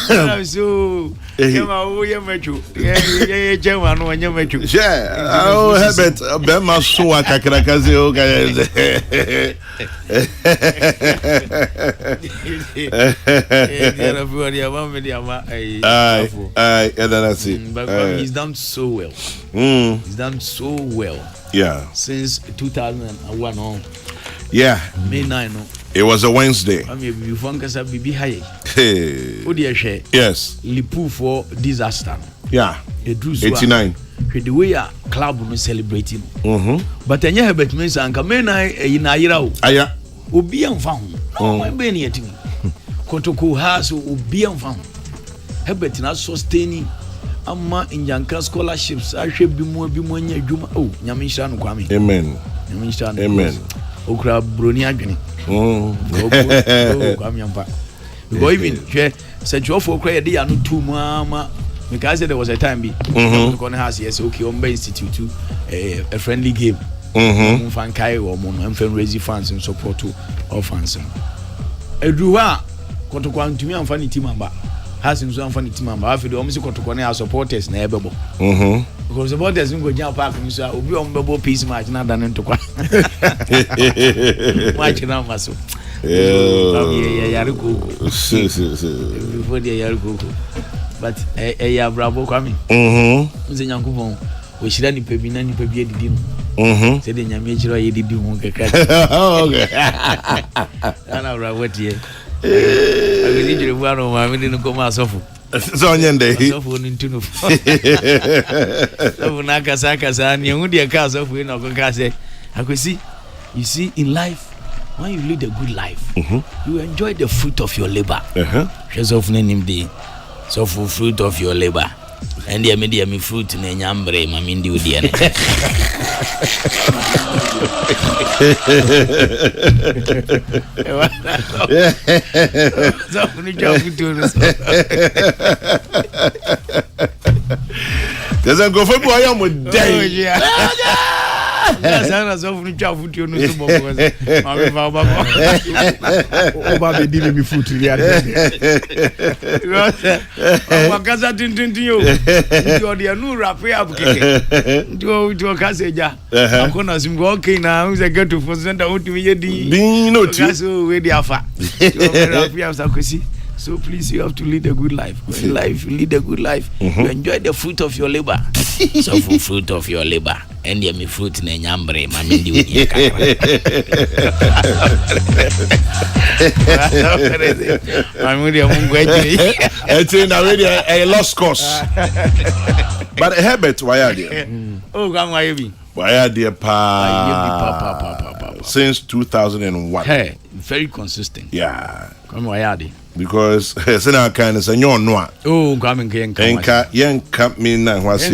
So Herbert, Bema Sua Kakrakazi. He's done so well. He's done so well. Yeah. Since 2001 on. Yeah. May 9. It was a Wednesday. I mean, you focus a BB high. Hey. Yes. Lipu for disaster. Yeah. 89. The way a club was celebrating. But then you have bet me sanka May 9 in Ayra. Aya. Obi am found. No, my benny at me. Kotoko has Obi am found. Herbert not sustaining. Amma in Yanka scholarships. I should be more Juma. Oh, Yamishan Kwame. Amen. Yamishan. Amen. Okra Bruni Agni. Because even said you for credit, they are not too mama. Because there was a time be going has yes, okay, on Bay Institute to a friendly game. Fan Kai or Mon and raising fans and support to all fans. Edua, Kotoquan to me and funny team member. Has him so funny team member. After the almost Kotokone supporters, neighbor. Because the supporters in go jump park and so will be on bubble piece match not done into match now, Maso. Before the Yaruko. But a bravo coming. Was a young woman. We should only pay me any pay the dim. Said in your major, I did do one. Okay. I know what ye. I will need you one of my didn't come out of. So on day. So for into Nakasaka and you would be a cast of win of Kase. I could see, you see, in life, when you lead a good life, you enjoy the fruit of your labor. Just of name day. So for fruit of your labor. And the media me fruit in a yambre, my mindi with the doesn't go for boy, I'm with day. Yes, I was over the job with you. I'm about to give me food to the other. You're the new rapper. To a cassaja. I'm going to walking now. I get to present out to me. No, that's where they are fat. So please, you have to lead a good life. In life, you lead a good life. You enjoy the fruit of your labor. So for fruit of your labor, and you me fruit in a yambre, my mindi with your I'm with you. It's in a lost cause. But Herbert, why are you? Oh, come why you? Why are you, since 2001? Hey, very consistent. Yeah. Come why are you? Because Sena kind of say no. Oh, come and Enka yen me na hwase.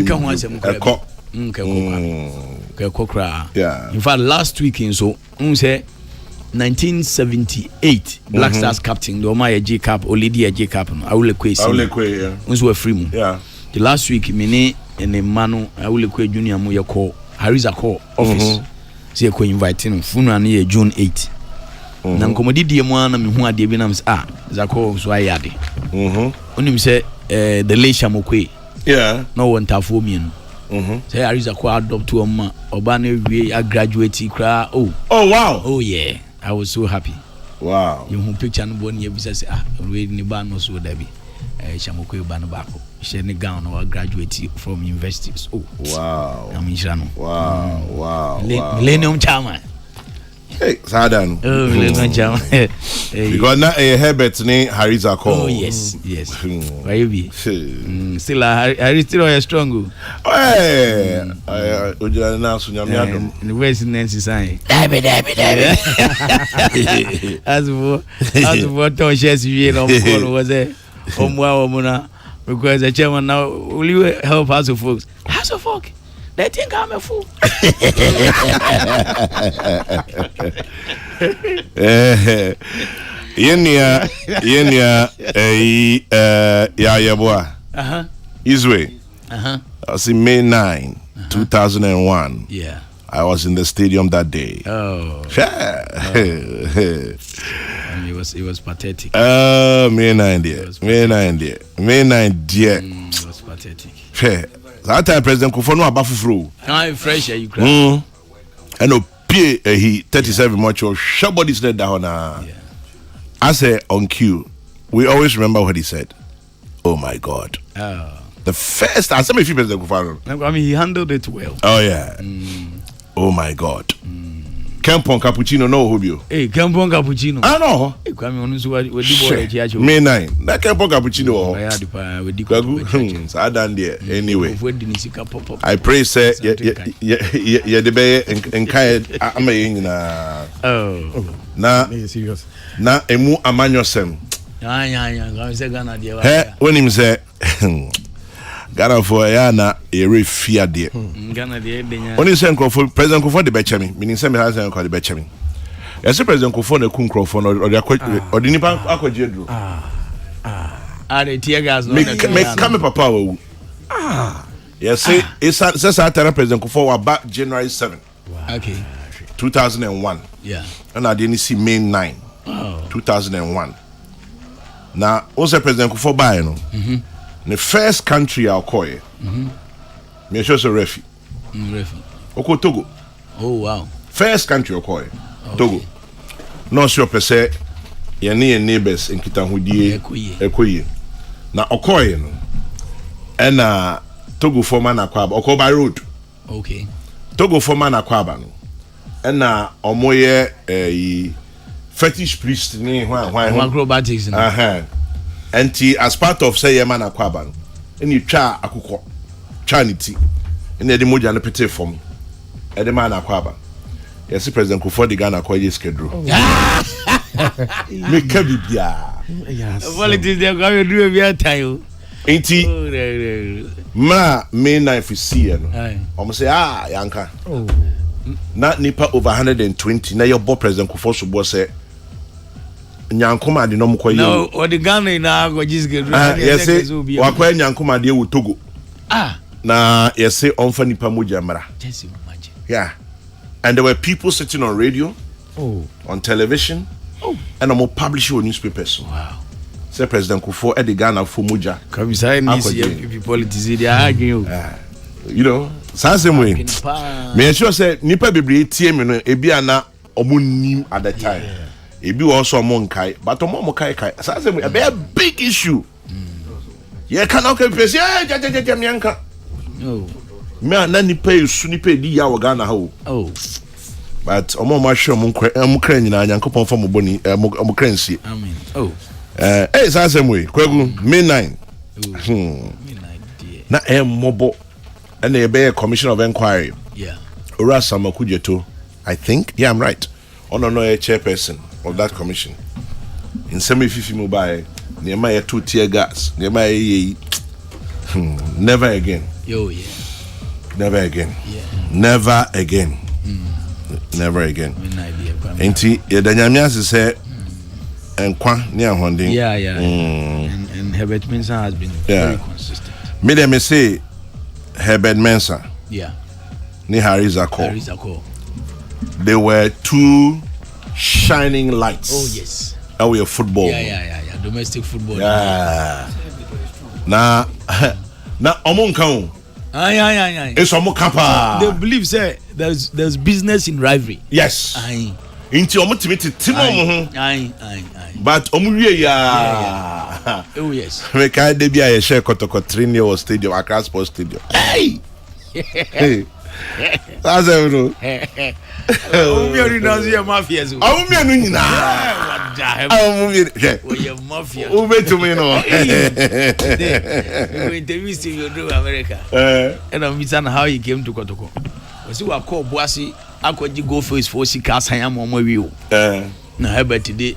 Yeah. In fact, last weekend so say 1978 Black Stars captain the Omaya J Cap Olidi J Cap no Awulekwe yeah. Unso free mu. Yeah. The last week me ne ene manu Awulekwe junior mu ye call Harisa call office. Say ko invite no funeral na June 8. Na nkomodi die mu ana me hu ade bi na Zako so ayade. Onim say the Leisha Mokwe. Yeah. No one tafo mi no. Say Harisa ko adopt to oma oba na wie a graduate kra. Oh wow. Oh yeah. I was so happy. Wow. You picture no boni e say we ni ba no so da bi. Shamokwe ba no ba ko. She ni gown or graduate from universities. Oh wow. I'm in Shano. Wow. Millennium Chama. Hey, Sadan. Oh, Millennium Chama. Because now Herbert ni Harisa call. Oh yes. Why you be? Still Harris still are strong. Hey. Ojira na so nyame adom. The West Nancy sign. Dabi. As for to share you know was there. Omuna because the chairman now will you help House of Folks? House of Folk. They think I'm a fool. Yenya ya boy. Israel. I was in May 9, 2001. Yeah. I was in the stadium that day. Oh. It was pathetic. Me nine dear. It was pathetic. That time President Kufuor no abafufuro. Now fresh you cry. And P he 37 much or somebody's dead down. I say on cue, we always remember what he said. Oh my God. The first time, some of you President Kufuor. I mean, he handled it well. Oh yeah. Oh my God. Kempon cappuccino no hobio. Hey, Kempon cappuccino. I know. Hey, come on, so we boy May 9. That Kempon cappuccino. I done there anyway. I pray say yeah the bay and kai am na. Oh. Na serious. Na emu amanyosem. Yeah. Say Ghana there. Hey, when him say Ghana for na ere fear there. Ghana there dey. Only say President Kufuor de beche me. Meaning say me has say the beche me. Yes, President Kufuor na kun Kufuor no or the nipa akwaje duro. The tear gas no. Me come papa wo. Yes, say President Kufuor wa back January 7. Okay. 2001. Yeah. And I didn't see May 9. 2001. Now, also President Kufuor by no. The first country I'll call you. Me sure so refi. Oko Togo. Oh wow. First country I'll call you. Togo. No sure per se. Your neighbors in Kitahudie. Ekoye. Now Okoye no. And Togo for man akwaba. Oko by road. Okay. Togo for man akwaba no. And omoye fetish priest ni acrobatics. And as part of say man akwaba no. And you twa akukọ. Chanity. And the moja no pete form. And the man akwaba. Yes, President Kufuor the Ghana kwaje schedule. Me kabibia. Yes. Politics they go do every time. Enti ma May 9 fi see no. Omo say yanka. Oh. Na nipa over 120 na your boy President Kufuor so boy say nyankoma de no mkoye. No, or the Ghana na go just get ready. Yes, wakwa nyankoma de wo Togo. Na yes say onfa nipa moja mara. Just imagine. Yeah. And there were people sitting on radio, on television, and I'm publishing on newspapers. Wow. Say President Kufuor at the Ghana for Muja. Come inside and politics they are arguing. You know, same way. Me sure say nipa bebre tie me no ebi ana omunim at that time. Ebi also amon kai, but omo kai. Same way, a big issue. Yeah, can okay person. Yeah, mianka. No. Me na nipa esu nipa di ya wo Ghana ho. Oh. But omo ma hwe mo kra nyina Nyankopon fa mo boni mo kra nsie. Amen. Oh. Same way. Kwegu May 9. May 9 na mobo and they be a commission of inquiry. Yeah. Ora Samakujeto, I think. Yeah, I'm right. No a chairperson of that commission. In semi-fifi mobile, near my 2 tear gas, near my never again. Yo, yeah. Never again. Yeah. Never again. Never again. Enti Yedanyamias say and kwa near Honding. Yeah. And Herbert Mensah has been very consistent. Me say Herbert Mensah. Yeah. Ni Harizako. They were 2 shining lights. Oh yes. Our football. Yeah. Domestic football. Yeah. Na omonkan. Aye. It's omokapa. They believe say there's business in rivalry. Yes. Aye. Inti omotimiti timo. Aye. But omuwie ya. Oh yes. Me kai de bia ye share Kotoko Trinity Stadium, Accra Sports Stadium. Hey. That's everything. Omi ori na so mafia so. Omi anu nyina. We mafia. Ube to me no. We interview you do America. And I'm wondering how he came to Kotoko. We see we call Boasi akwaji go for his 4 sika san mo wiwo. Na Herbert today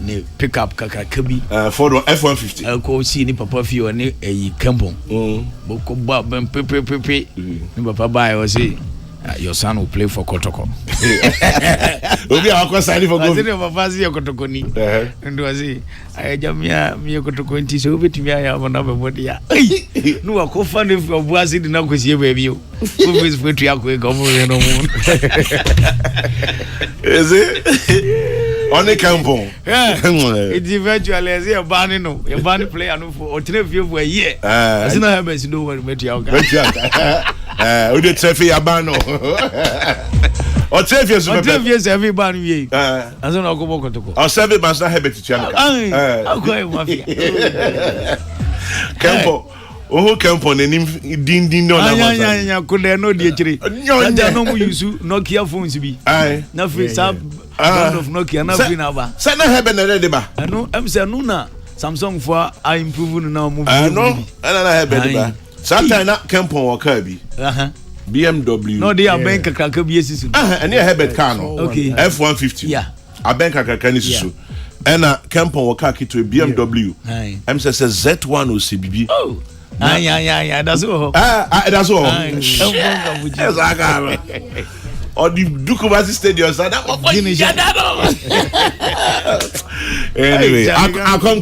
ne pick up kakaka bi for the F150 ko si ni papa fi o ne eyi kampon boko ba pepe ni papa buy o say your son will play for Kotoko. Obi akwa sign for go. Say papa si Kotoko ni ndo say ayajamia mi Kotoko nti so betimi aya na be body ya no akofa ne fi obuasi di na kwasie ba bi o obi so fetu akwa go mo no mo. Is it Only Campbell. It's eventually as a banning no, a banning player no for or 3 years for a year. I don't have to do what met you. We did Tefi Abano. Or 12 years, 12 years every banning. I don't know go to go. Or 7 months not habit to channel. I'm going mafia. Campbell. Oh, Campbell, and Ding no, could there no dear Jerry? No, use Nokia phones to be. Aye, nothing, some of Nokia, nothing ever. Sana hebben a deba. I know, I'm saying, Nuna, Samsung for I improve now moving. I know, and I have better. Sometimes not Campbell or Kirby. BMW. No, they are bank a cracker BSC. And you have a car. Okay, F-150. Yeah, a bank a canisu. And a Campbell or car to a BMW. I'm saying Z1 or CBB. Oh. Yeah, that's all. That's all. Yes, I got it. Or the Duke of Assist Stadium. Anyway, I come.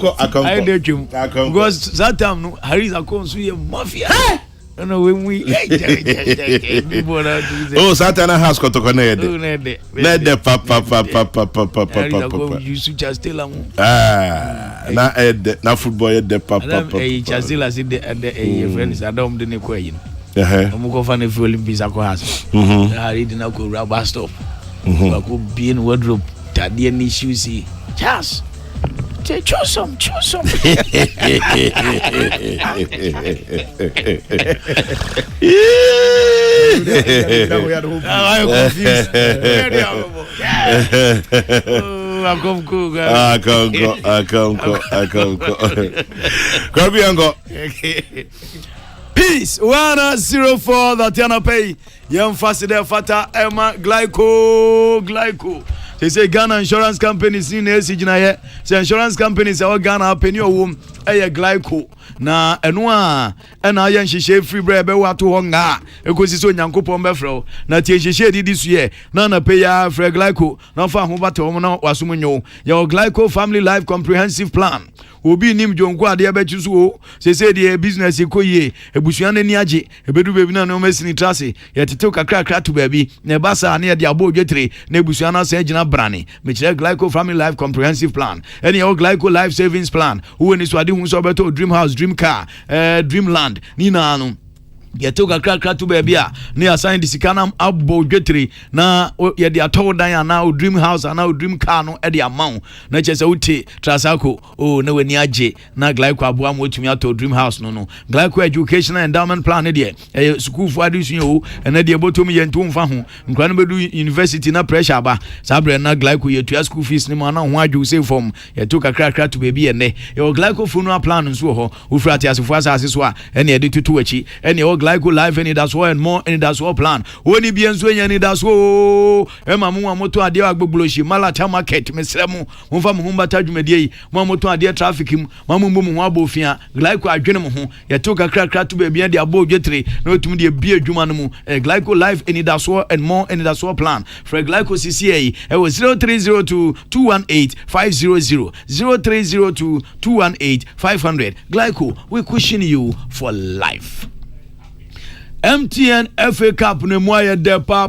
Because that time, Harry's a consul mafia. No, when we oh, Satana has got to connect. Let the papa. You should just tell them. Now football at the papa. Just tell us the friends. I don't know the I'm going to find a few Olympics. I didn't go rubber stop. I could be in wardrobe. Tadi any shoes. Just. Choose some. I'm confused. Peace 104 that yana pay yam faside fata Emma glyco. They say Ghana insurance companies in Ejina here. Say insurance companies are Ghana penny o wom glyco. Na enwa ena ya nhihye free bread be wa to honga ekosi so nyankopon be frɛ na tie nhihye didi so ye na na pay ya free glyco na fa ho bata wo na wasom nyo your glyco family life comprehensive plan obi nim jonko ade be chisu o say the business ekoyie ebusuan na ni age ebedu bebi na no masini trase yetetew kakra to baby na basa na ye de abo dwetre na ebusuan na sa gina brane me kire glyco family life comprehensive plan any your glyco life savings plan wo ni so ade hu so beto dream house dream car dreamland ni na no yetoka krakra to baby a na assign the sikana abo dwetre na ye de atow dan na o dream house na o dream car no e de amount na chese uti trasako o na wani age na glyco abo am otumi ato dream house no glyco educational endowment plan ne de school for addition o na de botom ye nto mfa ho nkra no bedu university na pressure ba sabre na glyco ye tua school fees ne ma na ho adwo save form yetoka krakra to baby ne your glyco funeral plan nso ho wo frati asefo asase so a ene ye de tutu achi ene glyco life and that's why and more and that's all plan oni bi enso enya that's wo ema mu amoto ade agbogloshi malata market mesremu mfa mu mbata dwumadie mu amoto ade traffic mu mamu mu ho abofia glyco adwene mu ho yetoka krakra to be bia de abo dwetre na otum de bia adwuma no mu glyco life and that's all and more and that's all plan for glyco CCA it was 0302 218 500 0302 218 500 glyco we cushion you for life. MTN FA Cup Nemoye de pa.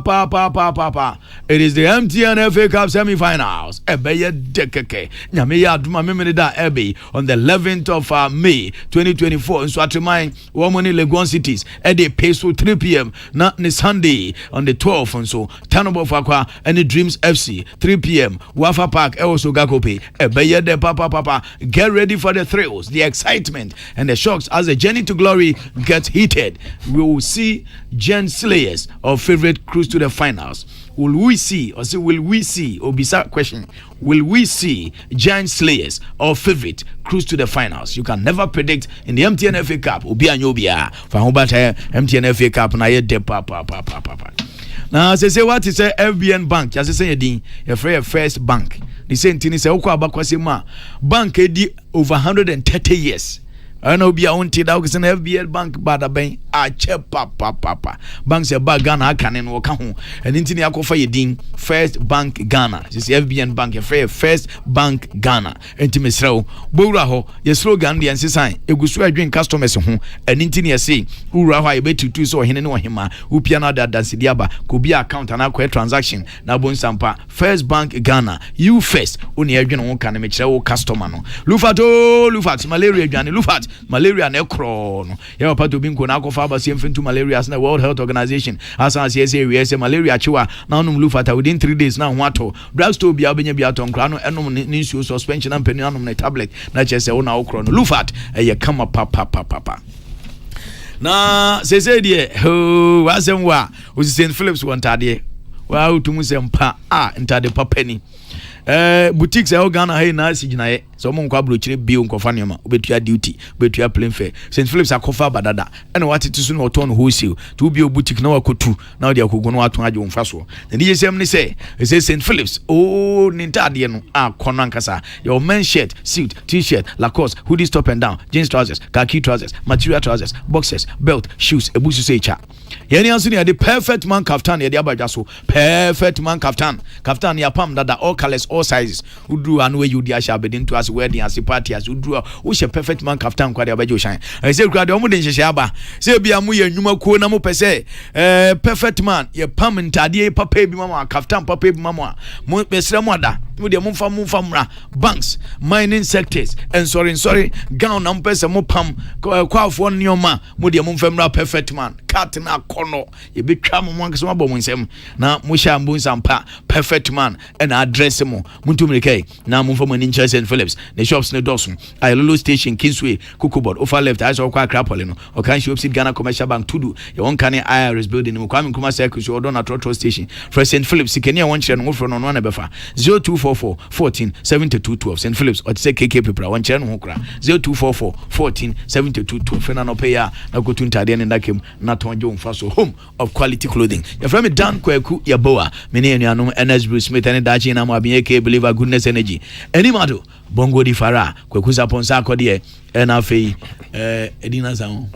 It is the MTN FA Cup semi-finals. Ebeye dekeke. Nyame ya aduma memene da ebe on the 11th of May 2024 in Swatremine, Womani Legon Cities. Ede peso 3 p.m. na ni Sunday on the 12th and so Tanobo Fakwa and the Dreams FC 3 p.m. Wafa Park Eoso Gakope. Ebeye de pa. Get ready for the thrills, the excitement and the shocks as the journey to glory gets heated. We will see Gen Slayers of favorite cruise to the finals. Will we see Obisa question, will we see Giant Slayers or favorite cruise to the finals? You can never predict in the MTN FA Cup. Obi anyobia for hobata MTN FA Cup na ye de pa. Now say what is a FBN bank? Just say din your first bank. The same thing is ukwa abakwase ma bank edi over 130 years. I know be a unti da ko se na FBN bank bada ben a che papa bank se ba Ghana aka ne no ka ho eni nti ne akofa ye din First Bank Ghana this FBN bank e First Bank Ghana enti mesrew bowura ho ye slogan de ensesan egusu adwen customers ho eni nti ne say wura ho a ye betutu so hene ne ohema upia na da dansidi aba ko bi account na ko transaction na bon sampa First Bank Ghana you first oni adwen ho ka ne me kire wo customer no lufat malaria adwane lufat malaria na ekro no ya papa to binko na akofa aba se mfentu malaria na World Health Organization asan se we say malaria chiwa na onum lufat within 3 days na ho ato drugstore bia obenya bia to nkra no enom ne nsuo suspension na mpenu anom ne tablet na chese wo na okro no lufat eye kama papa na se die ho wasem wa o St Phillips wontade wa utumu se mpa ntade papani boutiques e Ghana hey na siginaye so mo nkwa brochire bio nkofan yoma obetua duty obetua plain fare St Phillips akofa badada ena watete so na oton wholesale to bio boutique na wakotu na odi akogo no aton aje wonfa so na die sem ne say St Phillips nintade no kono ankasa your men shirt suit t-shirt Lacoste hoodies top and down jeans trousers khaki trousers material trousers boxers belt shoes ebusu say cha yeni anso ne the perfect man kaftan ye de abadwa so perfect man kaftan ya pam dada all colors all sizes udru anu you dia sha bedin to as wedding as party as udru wo she perfect man kaftan kwa de abajo shan I say kura de omo de nhye aba say bia mu ye nnuma ko na mo pese perfect man ye pam ntade papa bi mama kaftan papa bi mama mo pesre mo ada mo de mo mfa mra banks mining sectors and sorry gown na mo pese mo pam kwafo nyoma mo de mo mfa mra perfect man cat na kono ye betwa mo nkaso mabɔ mo nsɛm na mo hya mbo nsampa perfect man and address mo muntumreke na mo mfa mo ni St Phillips the shops ne dosun Ayololo station Kingsway Kukubod over left I saw kwa Krapole no o kan shop sit Ghana Commercial Bank tudu ye won kan IRS building mo kwame kuma circle so odon na Trotro station for St Phillips sikenia won kire no fro no no na befa 0244 14 7212 St Phillips o tse KK pepra won kire no ho kra 0244 14 7212 fena no pay ya na go tuntade ne ndakem na tonjo mfa so home of quality clothing your friend Dan Kwaku Yaboa meni anuanom NS Bruce Smith and Dachi na mo abiye believer goodness energy anymado bongo di fara Kwaku saponsa akode na fei edina san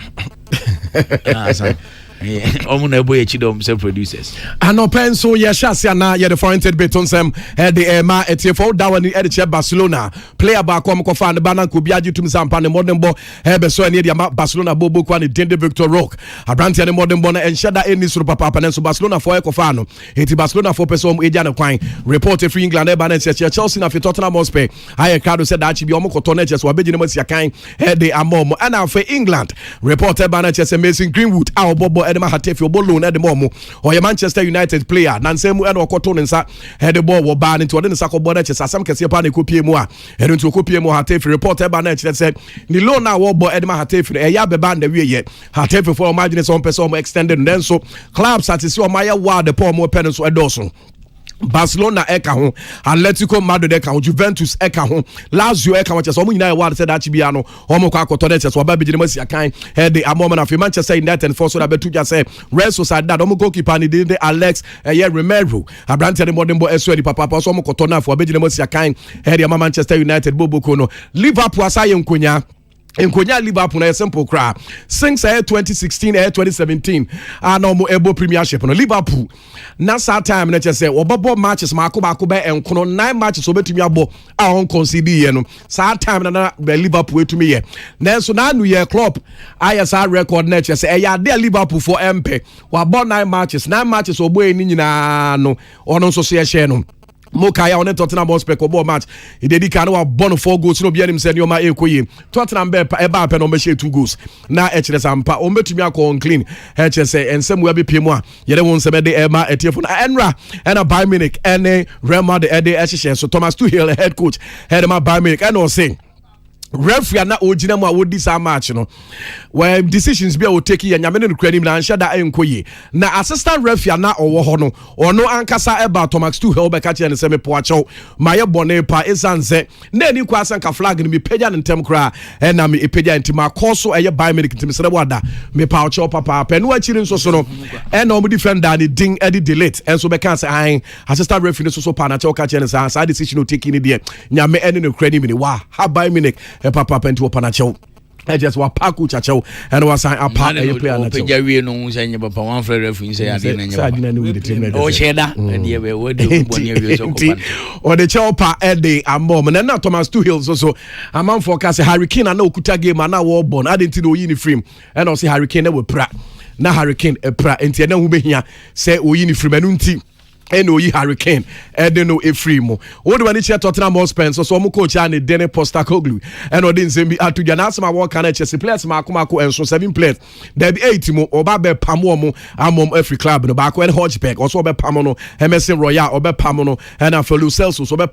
omo na ebo yechidom se producers anopen so ye shasia na ye the foreign bet on sem the ma etfo da wani e che Barcelona player ba kom ko fa ne bana ko biaji tum sampa ne modern bo be so ne dia Barcelona bobo kwa ne Dende Victor Rock abrantia ne modern bo na enshada eni suru papa ne so Barcelona for e ko fa no eti Barcelona for person eja ne kwan report free England e ba na Chelsea na Tottenham Hotspur aye kado said that bi omo ko to na Chelsea wa beji ne masia kan de amom ana for England report e ba na Chelsea Mason Greenwood a bobo Edema Hatefi obolo na de momo or Manchester United player nansemu e na okoto nsa head the ball wo ba nti ode nsa ko boda che sasam kese pa na kopie mu a e nti okopie mu Hatefi report e ba na che se ni loan na wo bo Edema Hatefi e ya beba na wie ye Hatefi for imagine some person extended then so clubs at see o maya wa the poor mo pen so edoso Barcelona eka ho Atletico Madrid eka ho Juventus eka ho Lazio eka ho cheso mo nyina e ward said that bia no omo kwa akoto cheso oba bigire masia kan the amoma na Manchester United for so that betu ja say Real Sociedad omo goalkeeper ni de Alex Remembrance abrante de modern boy eso di papa so omo koto na for bigire masia kan the Manchester United bobo kono Liverpool asaye nkonya Liverpool na simple cry since 2016 2017 no mo ebo premiership no Liverpool na sa time na che say obobo matches mako be enkono 9 matches obetumi abo a on concede ye no sa time na Liverpool etumi ye na so na anu ye club ISR record na che say ya de Liverpool for MP wa bo 9 matches obo eni nyina no ono so so ye share no Mokaya on Tottenham Hotspur ko ball match e dey ka na wa born 4 goals no bia nim se nyoma ekoyi Tottenham be eba pe no be share 2 goals na e kire sampa o metumi akọ clean e kire se ensem we be pie mu a ye de won se be de ema etiefo na Enra na Bayern Munich ene Real Madrid e dey ehye so Thomas Tuchel head coach head ma Bayern Munich and o say referee na ojina mu a wodi sa match no where decisions be o take ya nyame no krani na nhyada enkoyi na assistant referee na owo ho no ono ankasa eba Thomas Tuchel be ka che ne se me po achew maye bone pa esanse na ni kwa sanka flag ni me pagya ne ntem kra na me pagya ntima koso eye Bayern Munich ntim sere wada me pa achew papa pa no achiri nso so no na o defender ni ding edi delete enso be ka se an assistant referee so pa na che o ka che ne sa decision o take ni de nyame ene no krani mi ni wa ha Bayern Munich papa penti opanachew just wa paku chacho and was sign up a player na chacho we no say nye papa one friend referee say ade na nye o cheda dey we do boni we so ko or the chopa ede amom na Thomas Tuchel so amam forecast Hurricane na okuta game na wo born adenti no uniform and o say Hurricane na we pra na Hurricane pra enti na hu behia say o uniform anu nti eno yi Hurricane edeno efrimo wodi wani che Tottenham Hotspur so mo coach ani Dene Postecoglou eno de nzembi atudwa na asema wo kana Chelsea players ma akoma enso 7 players there be 8 mo oba be pamo mo amom every club no ba ko en Hodgeberg also obe pamo no Emerson Royal obe pamo no na Felu Celso obe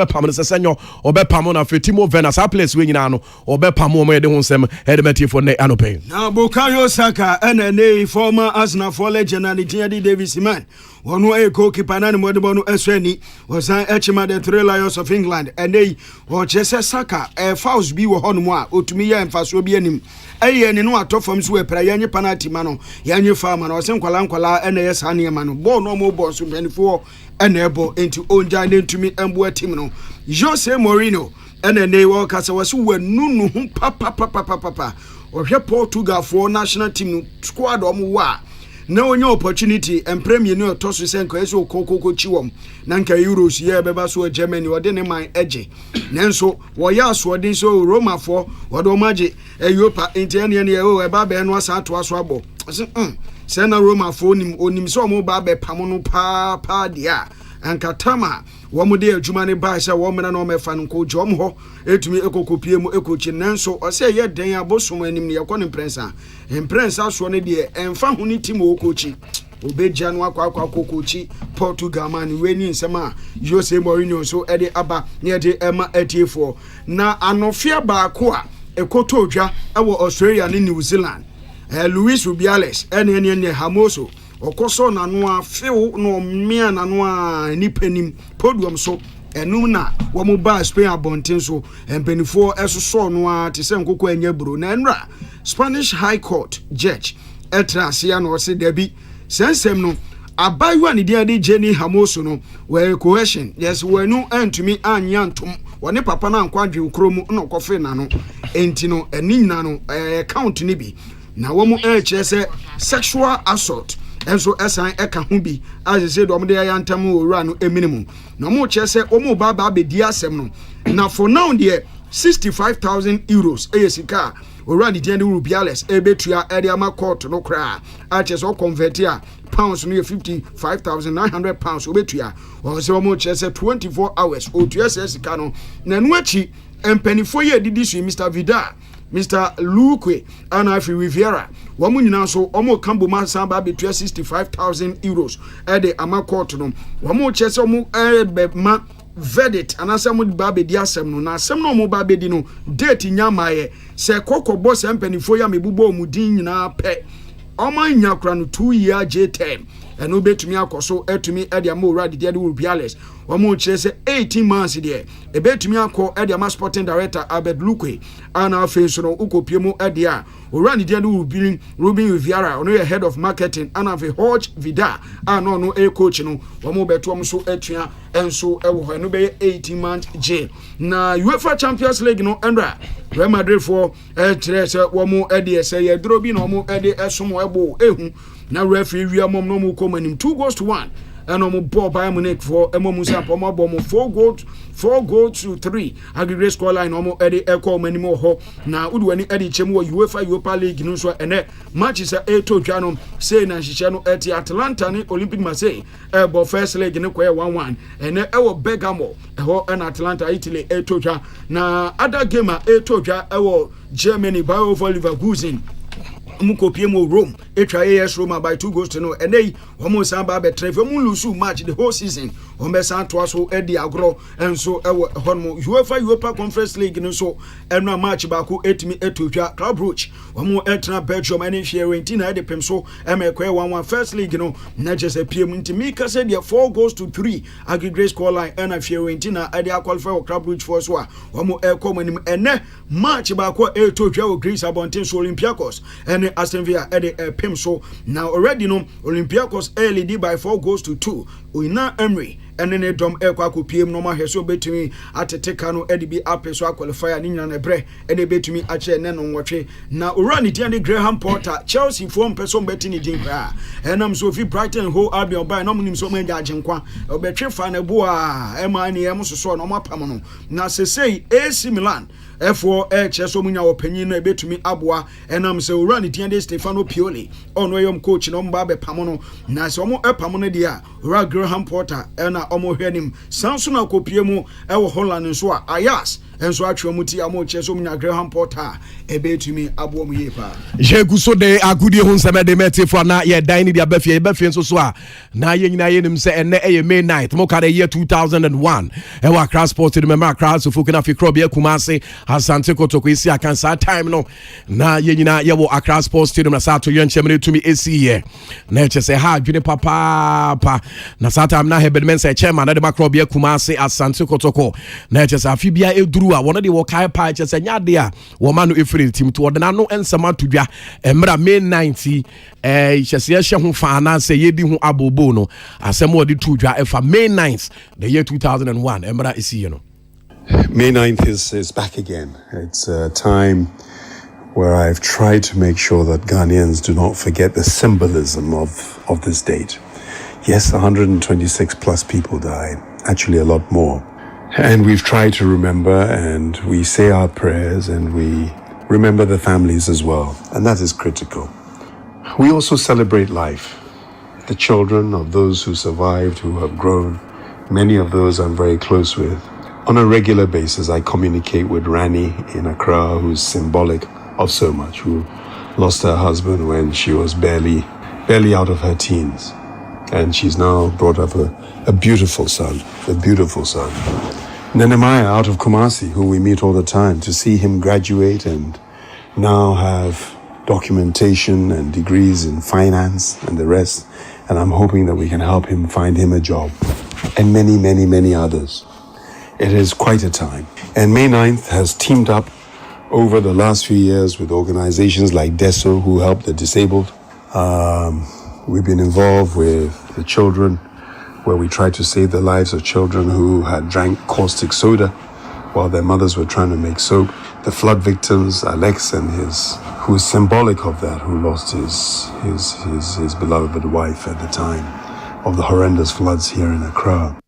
pamo no sesenyo obe pamo na Fetimo Werner sa players we nyina no obe pamo mo de ho nsem edemeti for ne anope na Bukayo Saka NNA former Arsenal for legend and Thierry Davis man One a goalkeeper and Modibonu Esweni was an Echima the 3 Lions of England and they or Jesse Saka a fouls be honwa Utumia and Fasobianim. A no ato from Swe Prayani Panati Mano, Yanyu Farman or Sanqualanquala and S. Hania Mano, born no more boss from 24 and able into own giant to me and Boatimino. Jose Mourinho and then they walk as I was who were no papa or here Portugal for national team squad or more. No new opportunity and premier no tosu senko eso kokoko chiwom nanka euros ye beba so Germany or den my edge nanso wo ya so den so Roma for wodo maje Europa intene ne o eba be no asa to aso abo se na Roma for onim so mo ba be pamono pa dia ankatama wo mo de adwuma ne ba sha wo mena no mefa no ko jom ho etumi ekokopie mu ekochi nanso o se ye den abosom anim ne yakɔ ne imprensa so ne de emfa ho ni tim o kochi obeja no akwa kochi Portugal man we ni nsema Jose Mourinho so e de aba ne de ema atiefo na anofia ba ko a ekoto odwa e wo Australia ne New Zealand Luis Rubiales ene Hamoso okoso na no afew no mmea na no a nipanim podium so enu na wo mo ba Spain abonten so empenifo esoso no a te se nkoko anya bro na enra Spanish High Court judge etrasia no se debi sensem no abayu ani dia de Jenny Hamoso no we coercion yes we no antumi anyantom woni papa na nkwadwe ukromu no kofe na no enti no eni na no count ni bi na wo mo se sexual assault enso esan eka ho bi as say do mo de yantam owura no minimum no mo chese o mo baba be di asem no na for now there 65,000 euros esika owura di den Rubiales ebetua ediama court no kra a chese o convert ya pounds no 55,900 pounds obetua o se o mo chese 24 hours o tua esika no na no achi empanifo ye didi su Mr. Vidal Mr. Luque and Afi Riviera. Wamu nyina so omo kambo ma samba be 65,000 euros e de amacourt no. Wamu chese omo be ma verdict anasa mo ba be di asem no na asem no mo ba be di no date nyamaye se kokobọ se mpanifo ya mebubo mu din nyina pe. Omo nyakra no 2 year J10 eno betumi akoso etumi e de amora de Rubiales. Wamu chese 18 months there. E betumi akọ e de ama sporting director Albert Luque ana face no ukopiemu e de a orani de Ruben Riviera ono ye head of marketing ana fe Hodge Vida ana no e coach no wamu beto am so etua enso e wo no be 18 months jail na UEFA Champions League no endra Real Madrid for se wamu e de se ye drobi no wamu e de esomo ebo ehu na referee wi amom no mu komanim 2-1 and no ball by Munich for Musa Poma Bomo 4 goals to 3 aggregate score line almost Eddie Echo many more ho now Udwani Eddie Chemo UEFA Europa League no so and matches a to Jano say na Shishano at Atlanta ni Olympic Marseille but first leg in 1-1 and our Bergamo and Atlanta Italy to Toja na other game to Toja our Germany by over Leverkusen Mukopiemo Rome etwa AS Roma by 2 goals to no and they almost samba be treve mu lose match the whole season on be santo so e di agro and so honmo UEFA Conference League no so enra match ba ko etimi etotwa Club Brugge omo etra Belgium and Fiorentina de pem so emekwe 1-1 first league no na just PM ntimi ka say 4 goals to 3 aggregate score line and Fiorentina e dey qualify for Club Brugge for so omo e come anim ene match ba ko etotwa o Greece Abontin so Olympiacos and Aston Villa pim so now already no Olympiacos early by 4 goals to 2 Una Emery ɛne ne dɔm ɛkɔ akɔpiem no ma hwɛ so obetumi atete ka no ɛde bi apɛ so qualify ne nyina ne brɛ ɛne betumi akyɛ ne no nwɔtwe na owura ne dia ne Graham Potter Chelsea fo mpɛ so mbɛti ne din kra ɛnam so fi Brighton Hove Albion by na mo nim so mo agya agyenkwa ɔbɛtwe fa na bo a ɛma ne ɛmo soso na ɔmo apam no na sesei AC Milan F4 ɛkyɛ so munya opanyin no ebetumi aboa ɛnam sɛ owura ne dia de Stefano Pioli ɔno ɛyom coach na ɔmo ba bɛpam no na sɛ ɔmo ɛpam no dia owura Graham Potter ɛna ɔmo hwɛ nim sanso na kopie mu ɛwɔ Holland nso a Ajax enso atwe mu ti amo che so munya Graham Potter ebetumi abo mu yepa je guso de agudie hu nseme de metifo na ye dan ni dia bafie nso so a na ye nyina ye nim se enne eye May 9th mo ka the year 2001 e wa Accra Sports de member Accra so fukuna fi club ye Kumasi Asante Kotoko isi akansa time no na ye nyina ye wo Accra Sports Stadium na sa to ye nchemre tumi esi ye na eche se ha adwene papa na sa time na hebedmen se chairman na de club ye Kumasi Asante Kotoko na eche se afi bia eduru a wona de wo kai pa eche se nyade a wo ma no efiri team to odena no ensama to dwa emra May 90 eche se ye ho fa na se ye di ho abobo no asem wo de to dwa efa May 9th the year 2001 emra esi ye no. May 9th is back again. It's a time where I've tried to make sure that Ghanaians do not forget the symbolism of this date. Yes, 126 plus people died, actually a lot more. And we've tried to remember, and we say our prayers, and we remember the families as well. And that is critical. We also celebrate life. The children of those who survived, who have grown, many of those I'm very close with. On a regular basis, I communicate with Rani in Accra, who's symbolic of so much, who lost her husband when she was barely out of her teens. And she's now brought up a beautiful son. Nehemiah out of Kumasi, who we meet all the time, to see him graduate and now have documentation and degrees in finance and the rest. And I'm hoping that we can help him find him a job. And many, many, many others. It is quite a time. And May 9th has teamed up over the last few years with organizations like DESO, who help the disabled. We've been involved with the children, where we try to save the lives of children who had drank caustic soda while their mothers were trying to make soap. The flood victims, Alex and who is symbolic of that, who lost his beloved wife at the time of the horrendous floods here in Accra.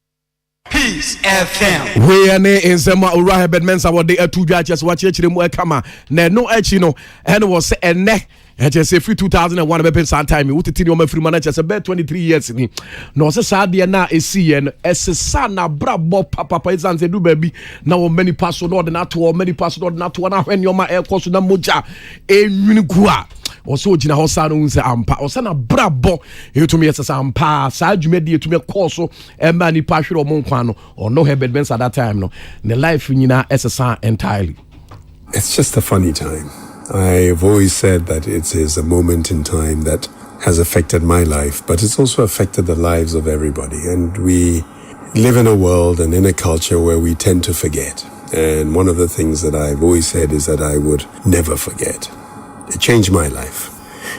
Peace FM. We are in some Uriah Bedmensa what they are two judges watch mu kama na no echi no and was ene and just say 2001 be pen time we titi o mafiri manager say be 23 years ni no say sa de na esi no esesa na brabo papa izan say do baby na wo many passo no na to many passo no na to na hwen yoma e koso na moja enwini ku a also gina ho sa no nse ampa o sa na brabo etumi esesa ampa sa adwuma de etumi koso e ma ni pa hwere o mon kwan no or no Herbert Benz at that time no the life nyina esesa entirely. It's just a funny time. I've always said that it is a moment in time that has affected my life, but it's also affected the lives of everybody. And we live in a world and in a culture where we tend to forget. And one of the things that I've always said is that I would never forget. It changed my life.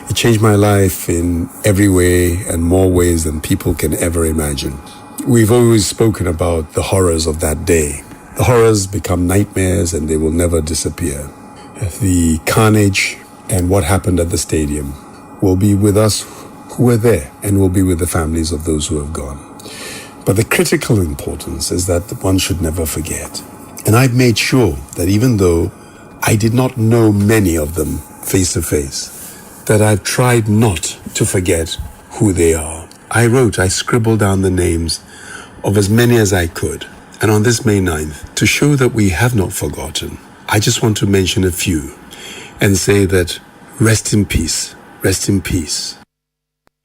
It changed my life in every way and more ways than people can ever imagine. We've always spoken about the horrors of that day. The horrors become nightmares and they will never disappear. The carnage and what happened at the stadium will be with us who were there and will be with the families of those who have gone. But the critical importance is that one should never forget. And I've made sure that even though I did not know many of them face to face, that I've tried not to forget who they are. I scribbled down the names of as many as I could. And on this May 9th, to show that we have not forgotten, I just want to mention a few and say that rest in peace, rest in peace.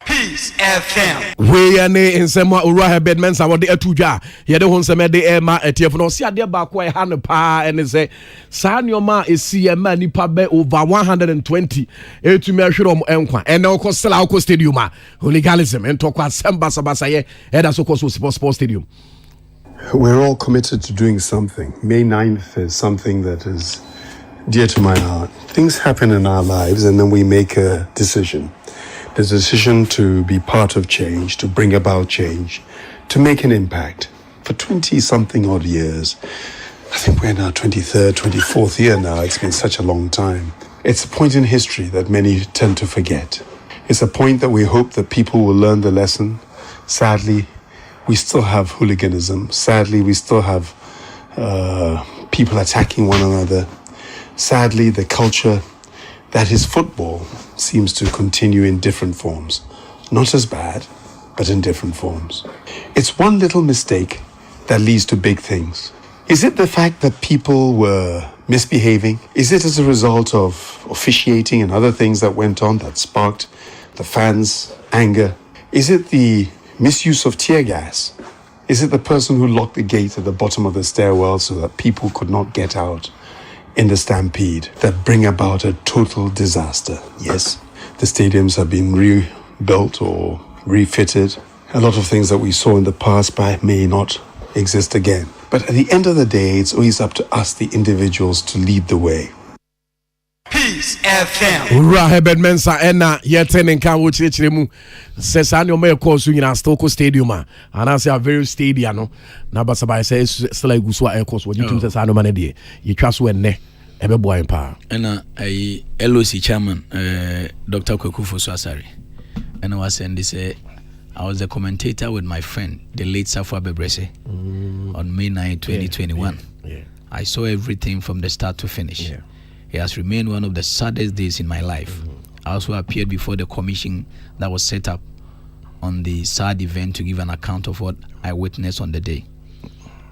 Peace FM. We are in some Uriah Bedmensa what the etudwa ye de hon some de ema etief no se ade ba ko e ha no pa and say sa nyoma esi e ma nipa be over 120 etumi ahwere om enkwa and na ko sela ko stadium a hooliganism ento kwa semba sabasa ye e da so ko so sports stadium. We're all committed to doing something. May 9th is something that is dear to my heart. Things happen in our lives and then we make a decision. The decision to be part of change, to bring about change, to make an impact. For 20-something odd years, I think we're in our 23rd, 24th year now. It's been such a long time. It's a point in history that many tend to forget. It's a point that we hope that people will learn the lesson. Sadly, we still have hooliganism. Sadly, we still have people attacking one another. Sadly, the culture that is football seems to continue in different forms. Not as bad, but in different forms. It's one little mistake that leads to big things. Is it the fact that people were misbehaving? Is it as a result of officiating and other things that went on that sparked the fans' anger? Is it the misuse of tear gas? Is it the person who locked the gate at the bottom of the stairwell so that people could not get out in the stampede that bring about a total disaster? Yes, the stadiums have been rebuilt or refitted. A lot of things that we saw in the past may not exist again. But at the end of the day, it's always up to us, the individuals, to lead the way. Peace FM. Rahebed Mensa ena yeten nka wo chirechiremu se sa ne o me call so nyina Stoko Stadium and I say a very stadium no na basaba say still igusu a course wo jitu se sa no mane de ye twa so enne ebe boy pa ena ai LOC chairman Dr. Kwekufo Swasari and I was saying this I was a commentator with my friend the late Safwa Bebrese on May 9, 2021. Yeah. I saw everything from the start to finish. Yeah. It has remained one of the saddest days in my life. I also appeared before the commission that was set up on the sad event to give an account of what I witnessed on the day.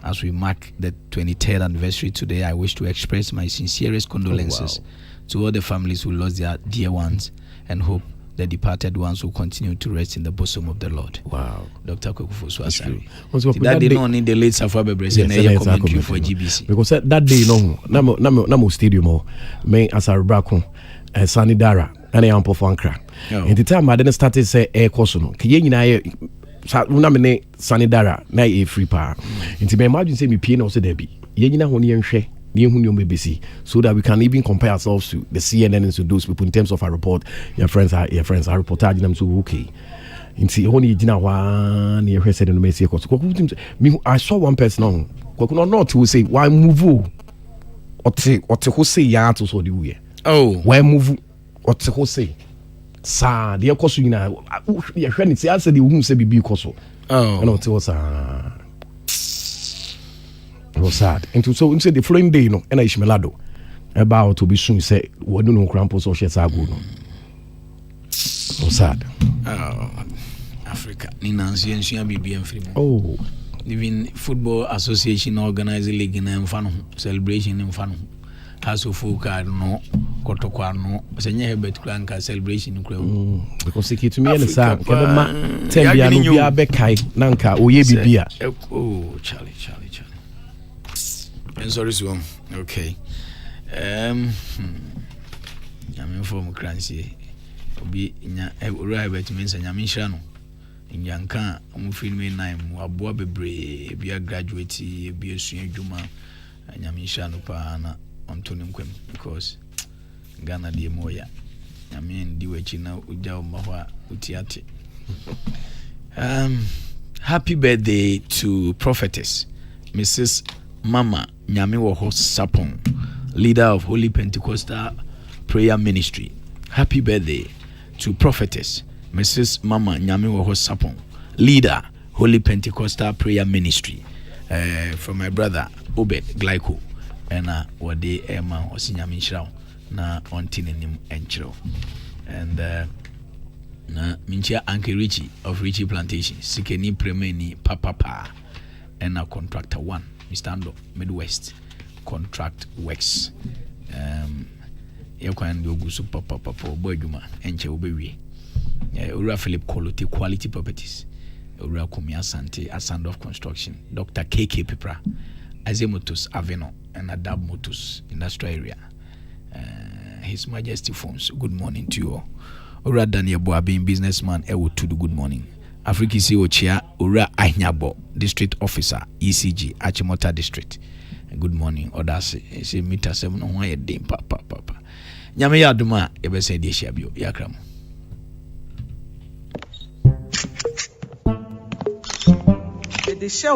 As we mark the 23rd anniversary today, I wish to express my sincerest condolences to all the families who lost their dear ones and hope the departed ones will continue to rest in the bosom of the Lord. Wow. Dr. Kwekufo Swasari. Also, that day no need the late Safwa Bebrese and a commentary for GBC. Because that day no namo stadium me as a brako Sani Dara and I am Pofankra. In the time I didn't start to say air course no. Kiye nyina una me Sani Dara na e free pa. Inti me imagine say me pie na so there be. Ye nyina ho ne nhwe so that we can even compare ourselves to the CNN and to those people in terms of our report. Your friends are reportage them so okay. Only said I saw one person on not to say why move what who say ya to so the way. Oh, why move what to say? Sa the course you know your friend say answer the who say be course. Oh, no, it was sad. And so say the following day, no, and I Ishmelado about to be soon say, what do no crampos or sheds are good. Was sad. Oh, Africa. Ninansi and Shia BBM free. Oh, even Football Association organizing league in Enfano celebration in Fano. House of Fuka no, Kotokwa no, Senya Hebet Clanka celebration in because he to me and the Sam, Tembia, Nubia Bekai, Nanka, Oyebi Bia. Oh, Charlie. Sorry, so okay. I'm from Crancy. Be in Robert means and Yamishano. In Yanka, film me name, Wabua Bebre, be a graduate, be a senior Juma, and Yamishano Pana, Antonium Quim, because Ghana de Moya. I mean, do it now, Uja Mawa Utiati. Happy birthday to prophetess, Mrs. Mama Nyame Woho Sapon, leader of Holy Pentecostal Prayer Ministry. Happy birthday to prophetess Mrs. Mama Nyame Woho Sapon, leader Holy Pentecostal Prayer Ministry. From my brother Obed Glyco and Wade Emma Osinyami Shrao na Ontinim Enchro. And na Minchia Anke Richie of Richie Plantation, Sikeni Premeni Papa and a contractor one. Mr. Ando, Midwest Contract Works. Yakwan Yogusu Papa Boyuma, Enche Obewi. Ura Philip Quality Properties. Ura Kumia Sante, Asand of Construction. Dr. KK Pipra, Azemotus Aveno, and Adab Motus Industrial Area. His Majesty Phones, good morning to you all. Ura Daniel Boabin, businessman, Ewo to the good morning. Afriki CEO Chair Ura Ahnyabo, District Officer, ECG, Achimota District. Good morning, Odasi. Say meter 7 on why day, papa. Nyame Yaduma, ebe say de shabio, yakram. the show.